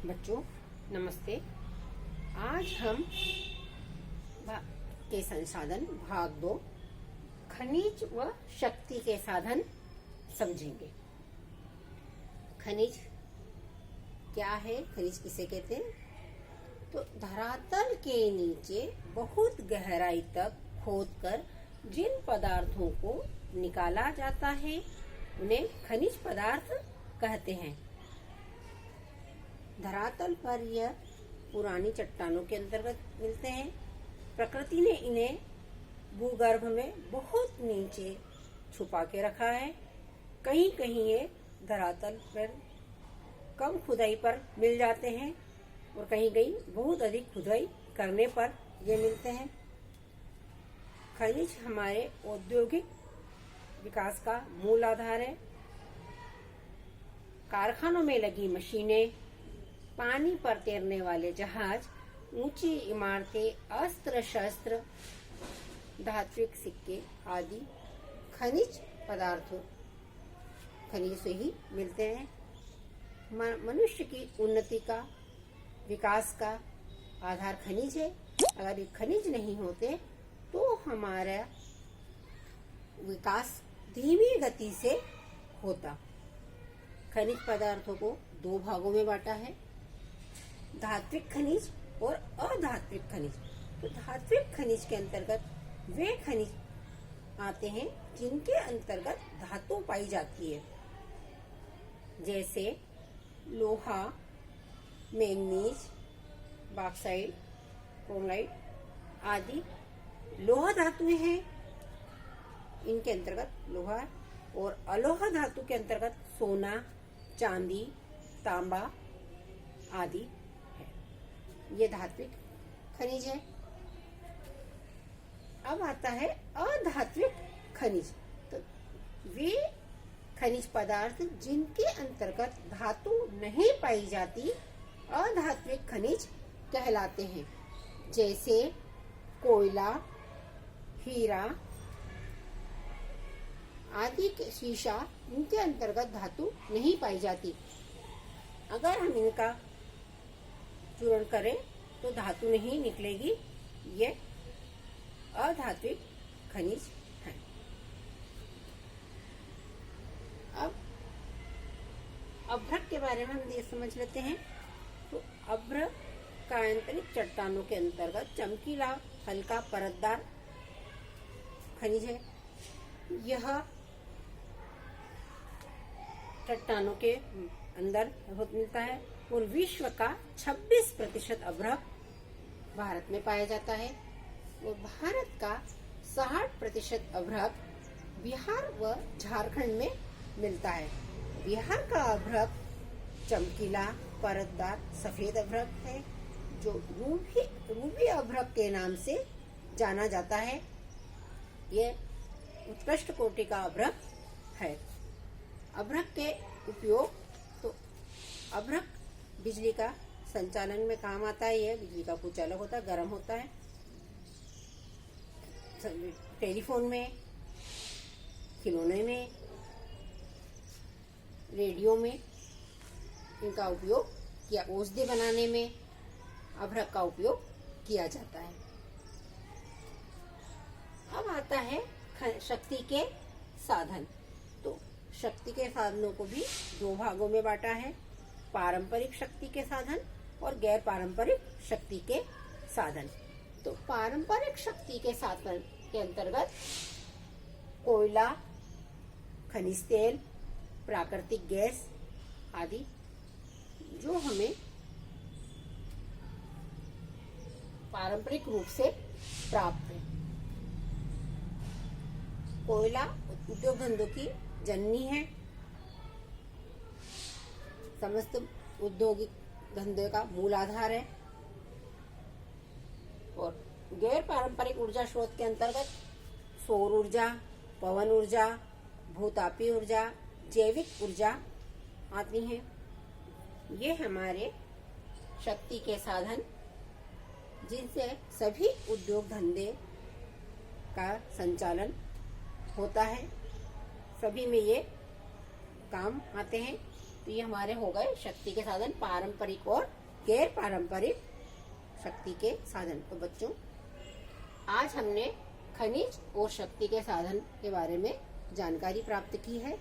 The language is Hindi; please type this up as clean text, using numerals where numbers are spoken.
बच्चों नमस्ते। आज हम के संसाधन भाग 2 खनिज व शक्ति के साधन समझेंगे। खनिज क्या है, खनिज किसे कहते हैं? तो धरातल के नीचे बहुत गहराई तक खोदकर जिन पदार्थों को निकाला जाता है उन्हें खनिज पदार्थ कहते हैं। धरातल पर यह पुरानी चट्टानों के अंतर्गत मिलते हैं। प्रकृति ने इन्हें भूगर्भ में बहुत नीचे छुपा के रखा है। कहीं कहीं ये धरातल पर कम खुदाई पर मिल जाते हैं और कहीं कहीं बहुत अधिक खुदाई करने पर ये मिलते हैं। खनिज हमारे औद्योगिक विकास का मूल आधार है। कारखानों में लगी मशीनें, पानी पर तैरने वाले जहाज, ऊंची इमारतें, अस्त्र शस्त्र, धात्विक सिक्के आदि खनिज पदार्थों खनिज से ही मिलते हैं। मनुष्य की उन्नति का, विकास का आधार खनिज है। अगर ये खनिज नहीं होते तो हमारा विकास धीमी गति से होता। खनिज पदार्थों को 2 भागों में बांटा है, धात्विक खनिज और अधात्विक खनिज। तो धात्विक खनिज के अंतर्गत वे खनिज आते हैं जिनके अंतर्गत धातु पाई जाती है, जैसे लोहा, मैंगनीज, बॉक्साइट, क्रोमाइट आदि लोहा धातुएं हैं। इनके अंतर्गत लोहा और अलोहा धातु के अंतर्गत सोना, चांदी, तांबा आदि है। ये धात्विक खनिज है। अब आता है अधात्विक खनिज। तो वे खनिज पदार्थ जिनके अंतर्गत धातु नहीं पाई जाती अधात्विक खनिज कहलाते हैं, जैसे कोयला, हीरा आदि के शीशा। इनके अंतर्गत धातु नहीं पाई जाती। अगर हम इनका चूर्ण करें तो धातु नहीं निकलेगी। ये अधात्विक खनिज है। अब अभ्रक के बारे में हम ये समझ लेते हैं। तो अभ्रक कायांतरित चट्टानों के अंतर्गत चमकीला, हल्का, परतदार खनिज है। यह चट्टानों के अंदर मिलता है और विश्व का 26% अभ्रक भारत में पाया जाता है और भारत का 60% अभ्रक बिहार व झारखंड में मिलता है। बिहार का अभ्रक चमकीला, परतदार, सफेद अभ्रक है जो रूबी अभ्रक के नाम से जाना जाता है। यह उत्कृष्ट कोटि का अभ्रक है। अभ्रक के उपयोग, तो अभ्रक बिजली का संचालन में काम आता है। यह बिजली का कुचालक होता है, गर्म होता है। टेलीफोन में, खिलौने में, रेडियो में इनका उपयोग किया। औषधि बनाने में अभ्रक का उपयोग किया जाता है। अब आता है शक्ति के साधन। तो शक्ति के साधनों को भी 2 भागों में बांटा है, पारंपरिक शक्ति के साधन और गैर पारंपरिक शक्ति के साधन। तो पारंपरिक शक्ति के साधन के अंतर्गत कोयला, खनिज तेल, प्राकृतिक गैस आदि जो हमें पारंपरिक रूप से प्राप्त है। कोयला उद्योग धंधों की जननी है। समस्त औद्योगिक धंधे का मूल आधार है। और गैर पारंपरिक ऊर्जा स्रोत के अंतर्गत सौर ऊर्जा, पवन ऊर्जा, भूतापीय ऊर्जा, जैविक ऊर्जा आती हैं। ये हमारे शक्ति के साधन जिनसे सभी उद्योग धंधे का संचालन होता है, सभी में ये काम आते हैं। तो ये हमारे हो गए शक्ति के साधन, पारंपरिक और गैर पारंपरिक शक्ति के साधन। तो बच्चों, आज हमने खनिज और शक्ति के साधन के बारे में जानकारी प्राप्त की है।